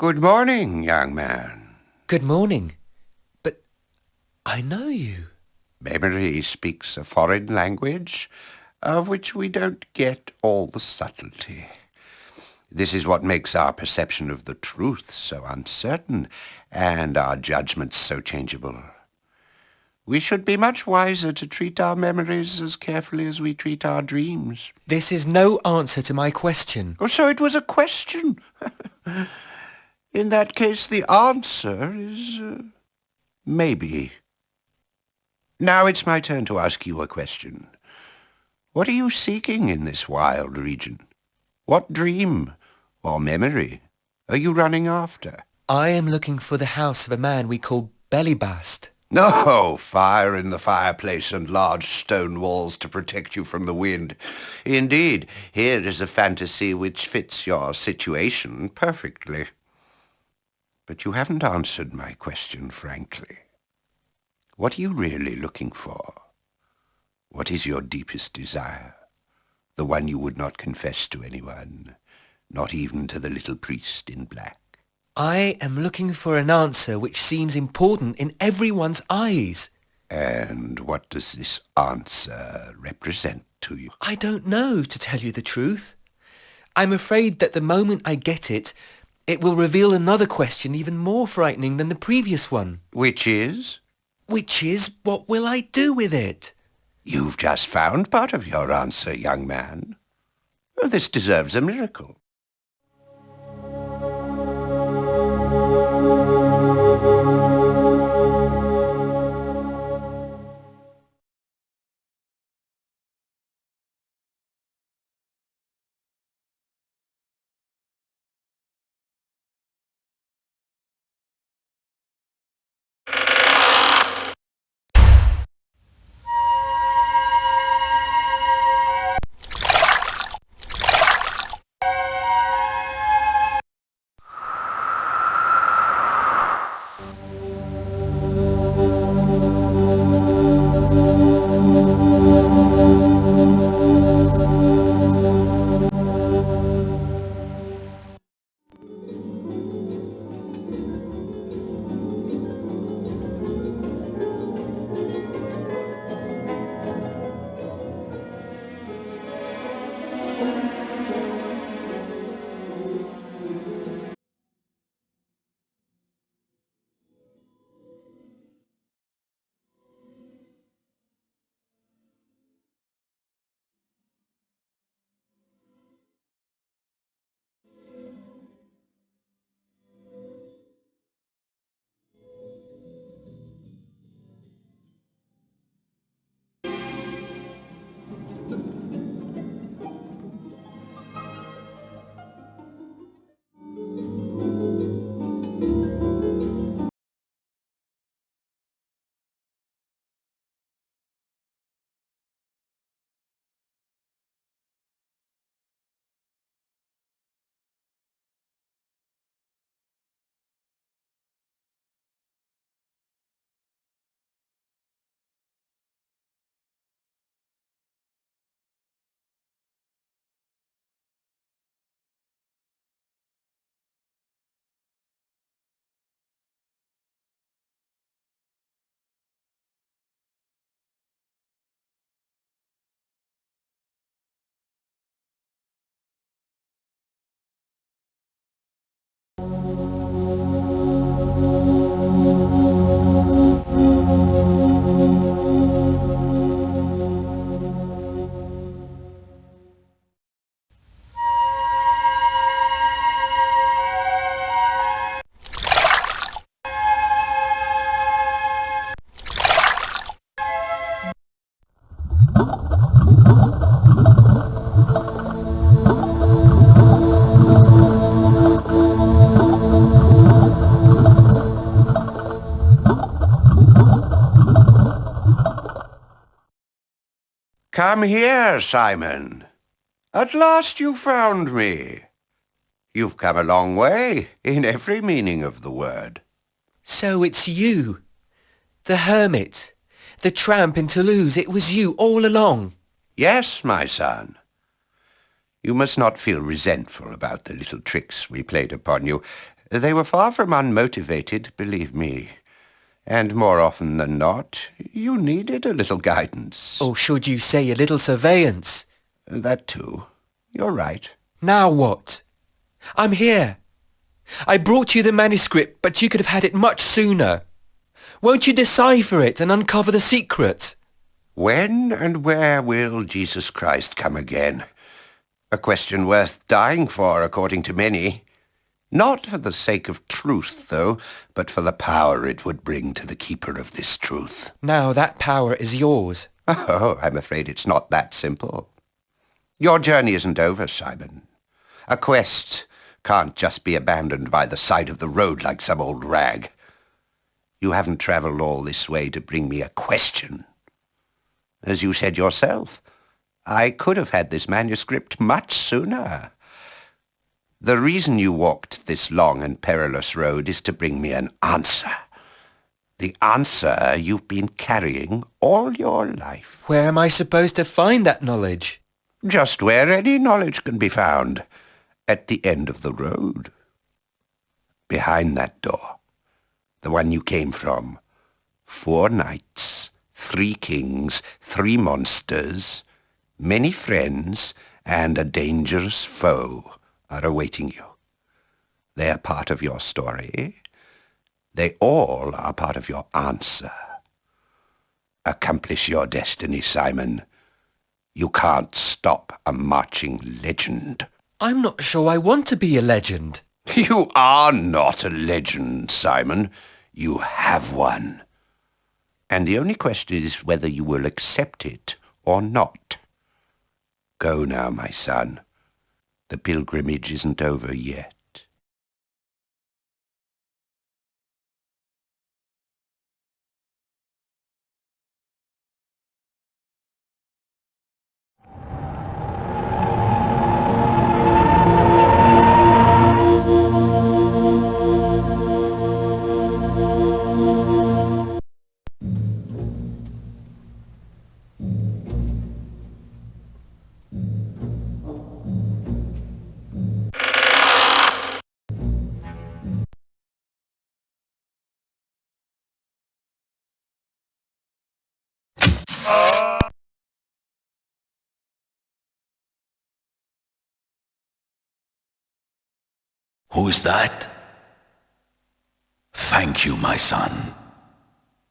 Good morning, young man. Good morning. But I know you. Memory speaks a foreign language of which we don't get all the subtlety. This is what makes our perception of the truth so uncertain and our judgments so changeable. We should be much wiser to treat our memories as carefully as we treat our dreams. This is no answer to my question. Oh, so it was a question. In that case, the answer is maybe. Now it's my turn to ask you a question. What are you seeking in this wild region? What dream or memory are you running after? I am looking for the house of a man we call Bellybast. No, fire in the fireplace and large stone walls to protect you from the wind. Indeed, here is a fantasy which fits your situation perfectly. But you haven't answered my question frankly. What are you really looking for? What is your deepest desire? The one you would not confess to anyone, not even to the little priest in black. I am looking for an answer which seems important in everyone's eyes. And what does this answer represent to you? I don't know, to tell you the truth. I'm afraid that the moment I get it, it will reveal another question even more frightening than the previous one. Which is? Which is, what will I do with it? You've just found part of your answer, young man. Oh, this deserves a miracle. Come here, Simon. At last you found me. You've come a long way, in every meaning of the word. So it's you, the hermit, the tramp in Toulouse. It was you all along. Yes, my son. You must not feel resentful about the little tricks we played upon you. They were far from unmotivated, believe me. And more often than not, you needed a little guidance. Or should you say a little surveillance? That too. You're right. Now what? I'm here. I brought you the manuscript, but you could have had it much sooner. Won't you decipher it and uncover the secret? When and where will Jesus Christ come again? A question worth dying for, according to many. Not for the sake of truth, though, but for the power it would bring to the keeper of this truth. Now that power is yours. Oh, I'm afraid it's not that simple. Your journey isn't over, Simon. A quest can't just be abandoned by the side of the road like some old rag. You haven't traveled all this way to bring me a question. As you said yourself, I could have had this manuscript much sooner. The reason you walked this long and perilous road is to bring me an answer. The answer you've been carrying all your life. Where am I supposed to find that knowledge? Just where any knowledge can be found. At the end of the road. Behind that door. The one you came from. 4 knights, 3 kings, 3 monsters, many friends, and a dangerous foe are awaiting you. They are part of your story. They all are part of your answer. Accomplish your destiny, Simon. You can't stop a marching legend. I'm not sure I want to be a legend. You are not a legend, Simon. You have one. And the only question is whether you will accept it or not. Go now, my son. The pilgrimage isn't over yet. Who is that? Thank you, my son.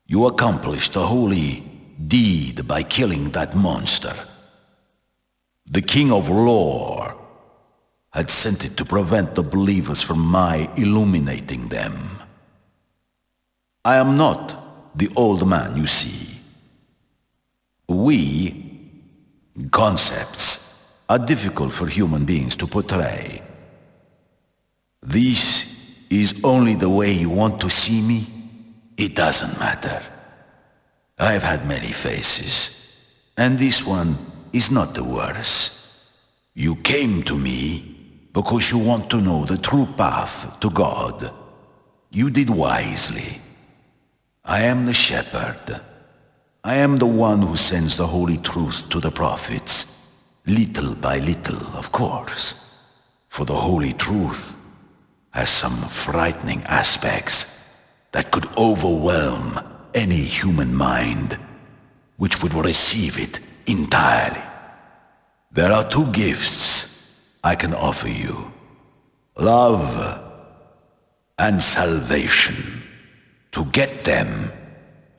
You accomplished a holy deed by killing that monster. The King of Lore had sent it to prevent the believers from my illuminating them. I am not the old man you see. Concepts are difficult for human beings to portray. This is only the way you want to see me? It doesn't matter. I've had many faces, and this one is not the worst. You came to me because you want to know the true path to God. You did wisely. I am the shepherd. I am the one who sends the holy truth to the prophets, little by little, of course. For the holy truth has some frightening aspects that could overwhelm any human mind which would receive it entirely. There are 2 gifts I can offer you: love and salvation. To get them,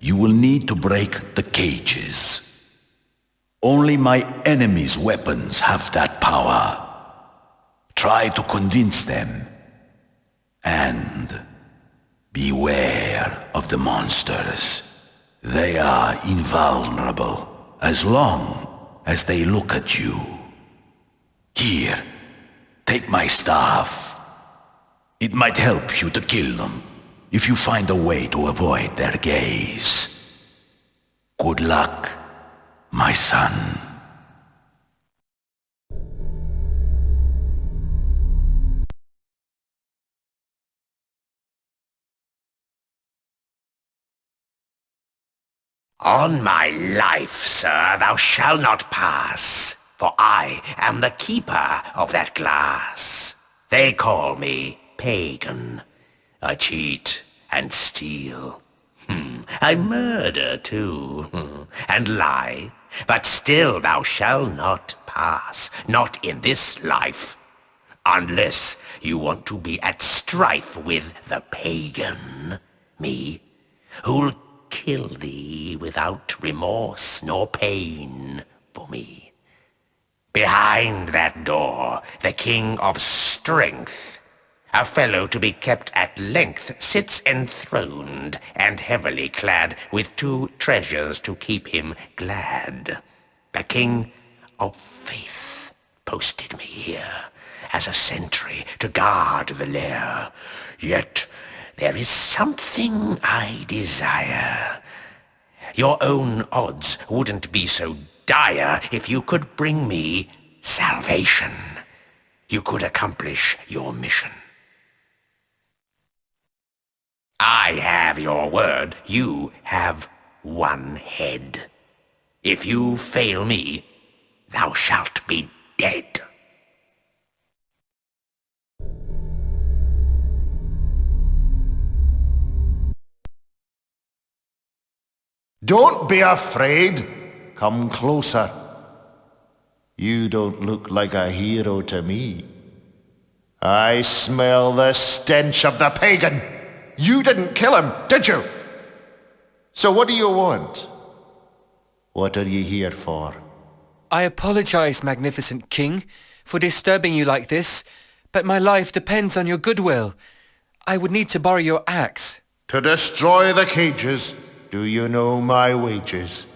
you will need to break the cages. Only my enemies' weapons have that power. Try to convince them. And beware of the monsters. They are invulnerable as long as they look at you. Here, take my staff. It might help you to kill them if you find a way to avoid their gaze. Good luck, my son. On my life, sir, thou shalt not pass, for I am the keeper of that glass. They call me pagan, I cheat and steal. I murder too, and lie. But still thou shalt not pass, not in this life, unless you want to be at strife with the pagan, me, who'll kill thee without remorse nor pain for me. Behind that door, the king of strength, a fellow to be kept at length, sits enthroned and heavily clad, with two treasures to keep him glad. The king of faith posted me here as a sentry to guard the lair. Yet there is something I desire. Your own odds wouldn't be so dire if you could bring me salvation. You could accomplish your mission. I have your word. You have one head. If you fail me, thou shalt be dead. Don't be afraid. Come closer. You don't look like a hero to me. I smell the stench of the pagan. You didn't kill him, did you? So what do you want? What are you here for? I apologize, magnificent king, for disturbing you like this, but my life depends on your goodwill. I would need to borrow your axe. To destroy the cages. Do you know my wages?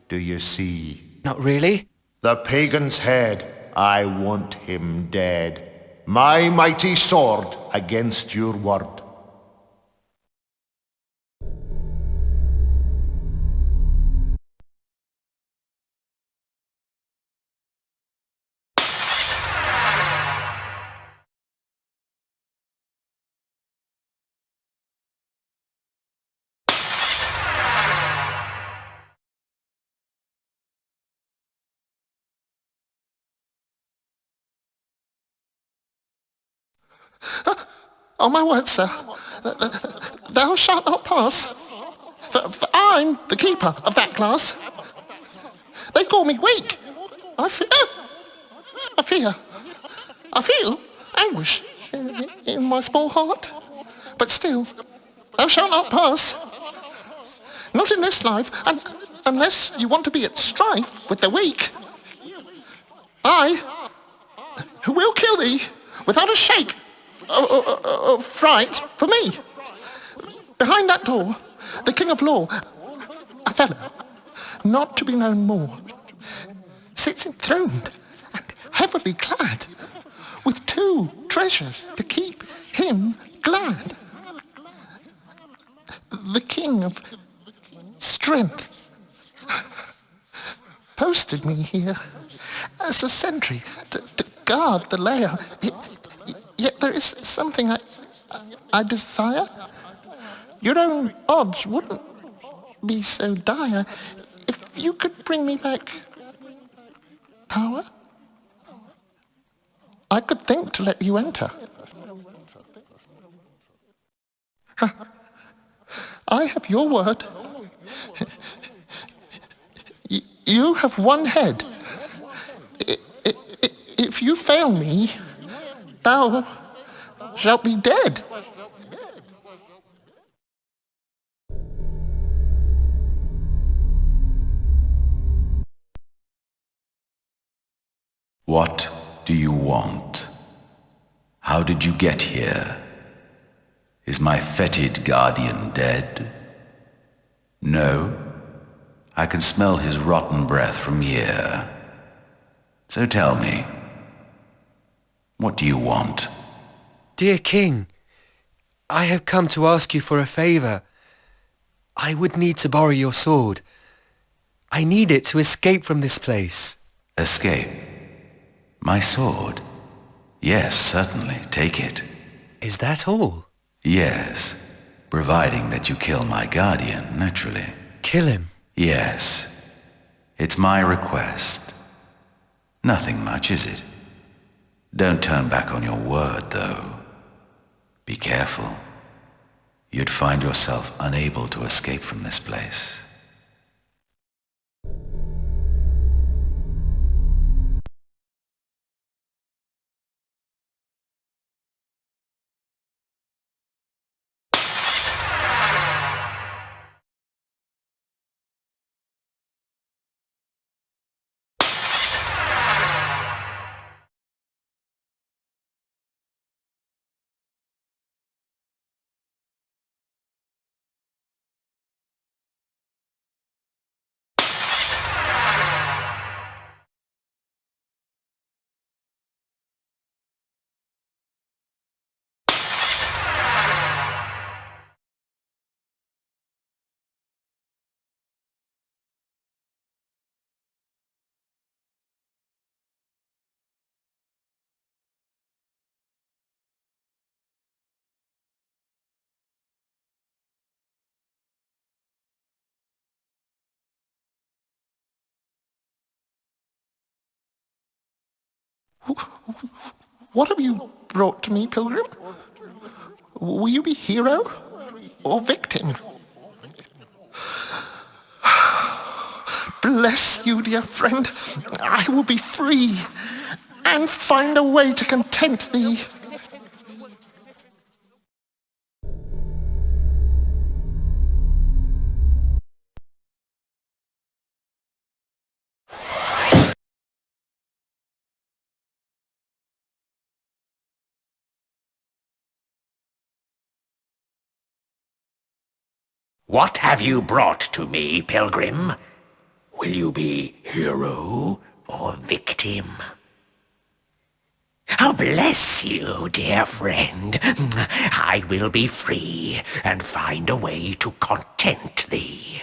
Do you see? Not really. The pagan's head, I want him dead. My mighty sword against your word. Oh, my word, sir. Thou shalt not pass. For I'm the keeper of that class. They call me weak. I feel anguish in my small heart. But still, thou shalt not pass. Not in this life, unless you want to be at strife with the weak. I, who will kill thee without a shake of fright for me. Behind that door, the king of law, a fellow not to be known more, sits enthroned and heavily clad, with two treasures to keep him glad. The king of strength posted me here as a sentry to guard the lair. Yet there is something I desire. Your own odds wouldn't be so dire if you could bring me back power. I could think to let you enter. I have your word. You have one head. If you fail me, thou shalt be dead. What do you want? How did you get here? Is my fetid guardian dead? No, I can smell his rotten breath from here. So tell me, what do you want? Dear king, I have come to ask you for a favor. I would need to borrow your sword. I need it to escape from this place. Escape? My sword? Yes, certainly, take it. Is that all? Yes, providing that you kill my guardian, naturally. Kill him? Yes, it's my request. Nothing much, is it? Don't turn back on your word, though. Be careful. you'd find yourself unable to escape from this place. What have you brought to me, Pilgrim? Will you be hero or victim? Bless you, dear friend. I will be free and find a way to content thee. What have you brought to me, Pilgrim? Will you be hero or victim? Oh, bless you, dear friend. I will be free and find a way to content thee.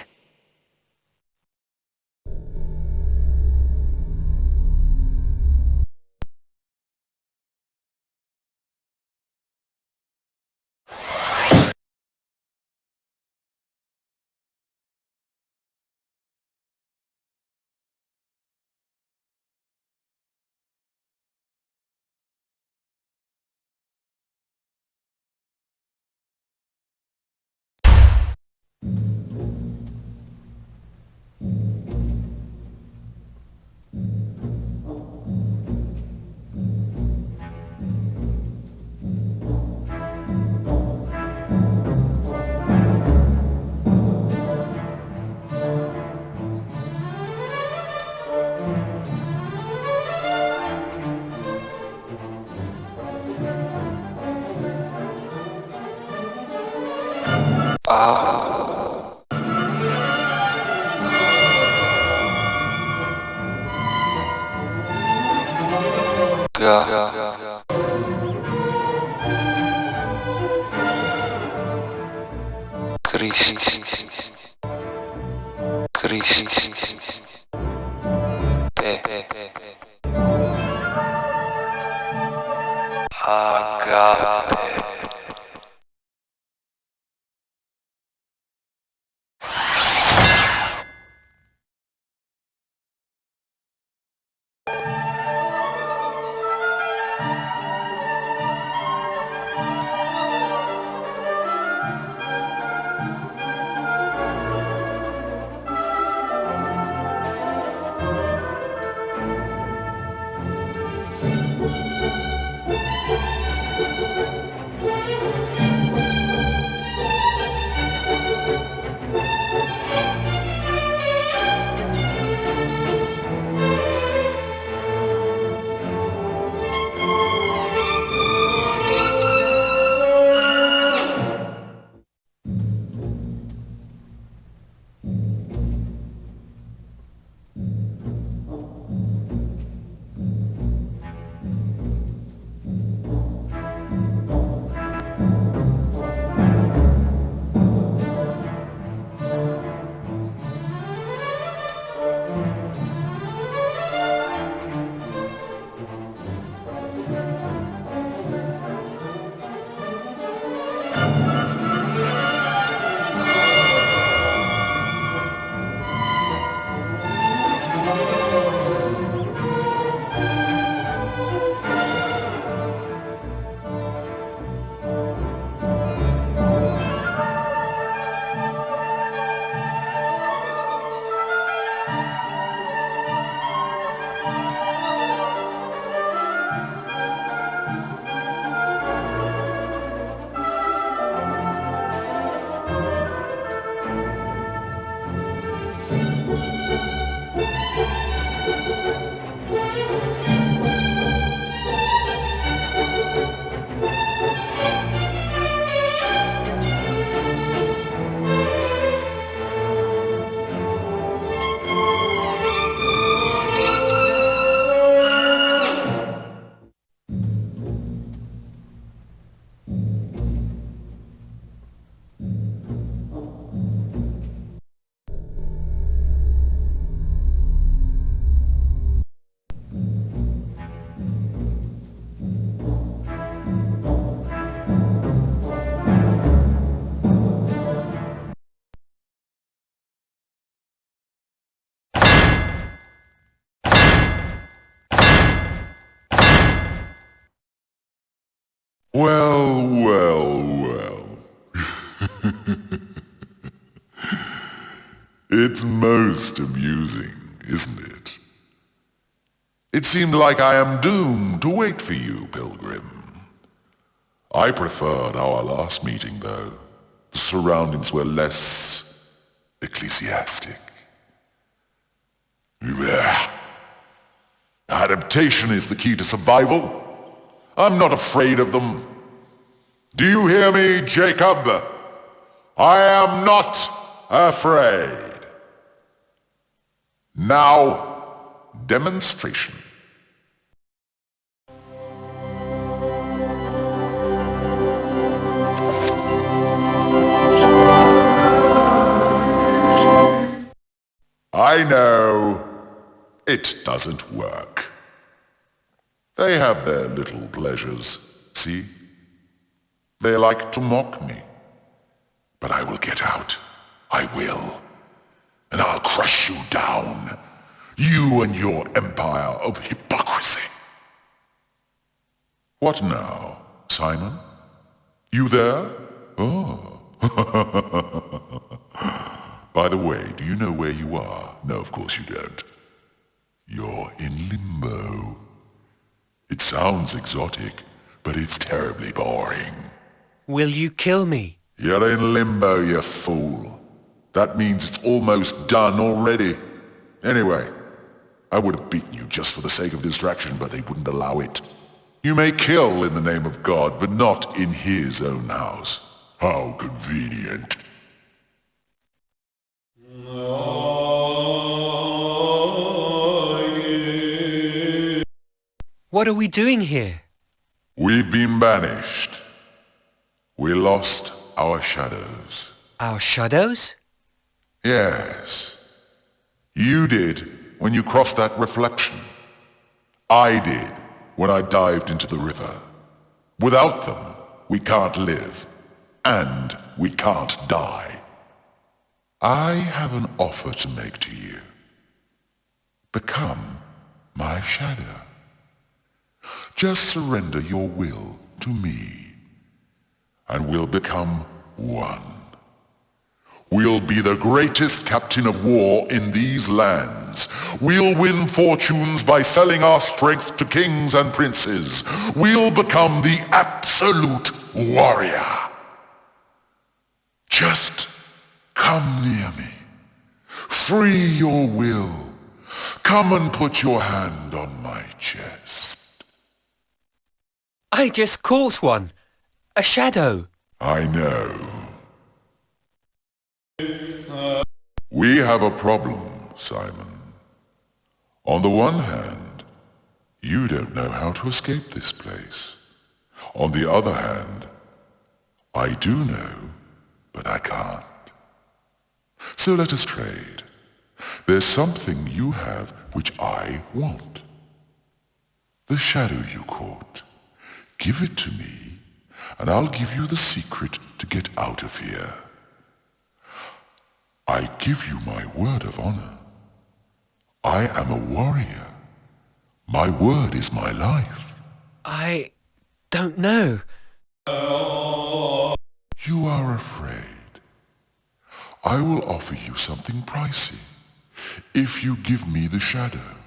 Well, well, well. It's most amusing, isn't it? It seemed like I am doomed to wait for you, Pilgrim. I preferred our last meeting, though. The surroundings were less ecclesiastic. Blech. Adaptation is the key to survival. I'm not afraid of them. Do you hear me, Jacob? I am not afraid. Now, demonstration. I know it doesn't work. They have their little pleasures, see? They like to mock me. But I will get out. I will. And I'll crush you down. You and your empire of hypocrisy. What now, Simon? You there? Oh. By the way, do you know where you are? No, of course you don't. You're in limbo. It sounds exotic, but it's terribly boring. Will you kill me? You're in limbo, you fool. That means it's almost done already. Anyway, I would have beaten you just for the sake of distraction, but they wouldn't allow it. You may kill in the name of God, but not in his own house. How convenient. What are we doing here? We've been banished. We lost our shadows. Our shadows? Yes. You did when you crossed that reflection. I did when I dived into the river. Without them, we can't live. And we can't die. I have an offer to make to you. Become my shadow. Just surrender your will to me, and we'll become one. We'll be the greatest captain of war in these lands. We'll win fortunes by selling our strength to kings and princes. We'll become the absolute warrior. Just come near me. Free your will. Come and put your hand on my chest. I just caught one. A shadow. I know. We have a problem, Simon. On the one hand, you don't know how to escape this place. On the other hand, I do know, but I can't. So let us trade. There's something you have which I want. The shadow you caught. Give it to me, and I'll give you the secret to get out of here. I give you my word of honor. I am a warrior. My word is my life. I don't know. You are afraid. I will offer you something pricey if you give me the shadow.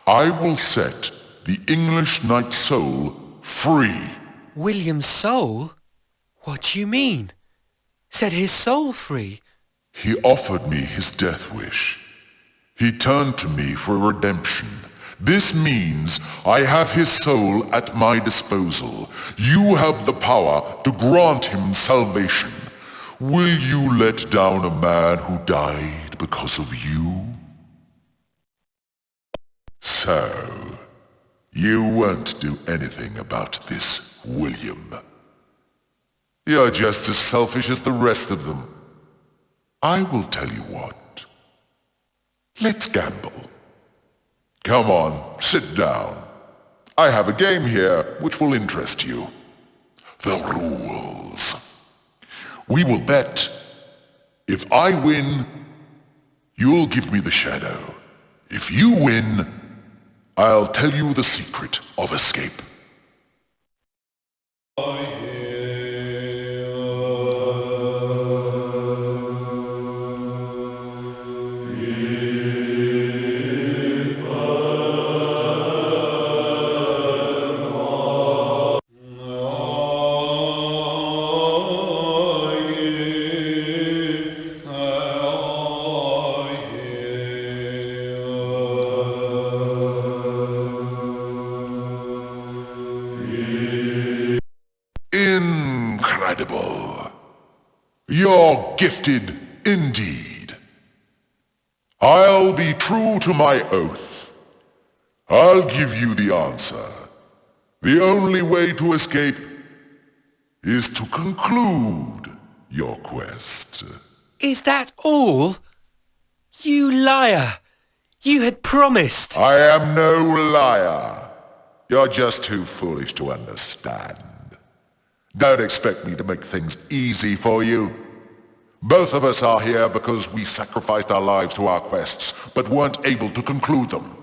I will set the English knight's soul free. William's soul? What do you mean? Set his soul free? He offered me his death wish. He turned to me for redemption. This means I have his soul at my disposal. You have the power to grant him salvation. Will you let down a man who died because of you? So, you won't do anything about this, William. You're just as selfish as the rest of them. I will tell you what. Let's gamble. Come on, sit down. I have a game here which will interest you. The rules. We will bet. If I win, you'll give me the shadow. If you win, I'll tell you the secret of escape. You're gifted indeed. I'll be true to my oath. I'll give you the answer. The only way to escape is to conclude your quest. Is that all? You liar! You had promised! I am no liar. You're just too foolish to understand. Don't expect me to make things easy for you. Both of us are here because we sacrificed our lives to our quests, but weren't able to conclude them.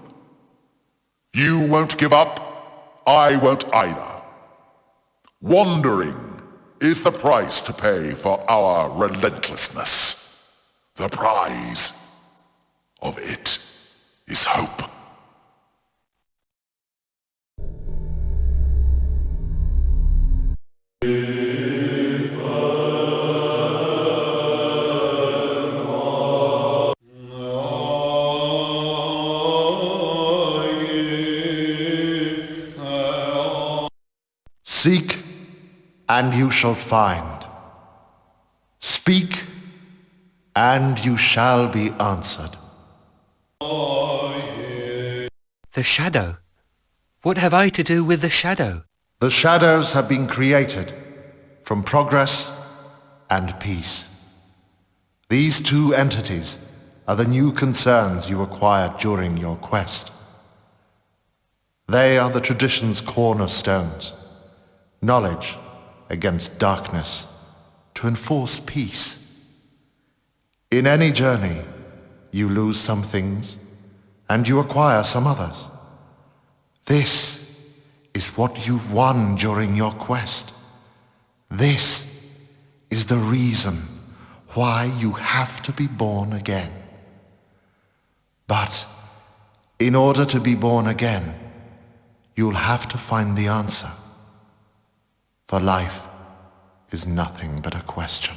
You won't give up, I won't either. Wandering is the price to pay for our relentlessness. The prize of it is hope. Seek, and you shall find. Speak, and you shall be answered. The shadow? What have I to do with the shadow? The shadows have been created from progress and peace. These two entities are the new concerns you acquired during your quest. They are the tradition's cornerstones, knowledge against darkness, to enforce peace. In any journey, you lose some things, and you acquire some others. This is what you've won during your quest. This is the reason why you have to be born again. But in order to be born again, you'll have to find the answer. For life is nothing but a question.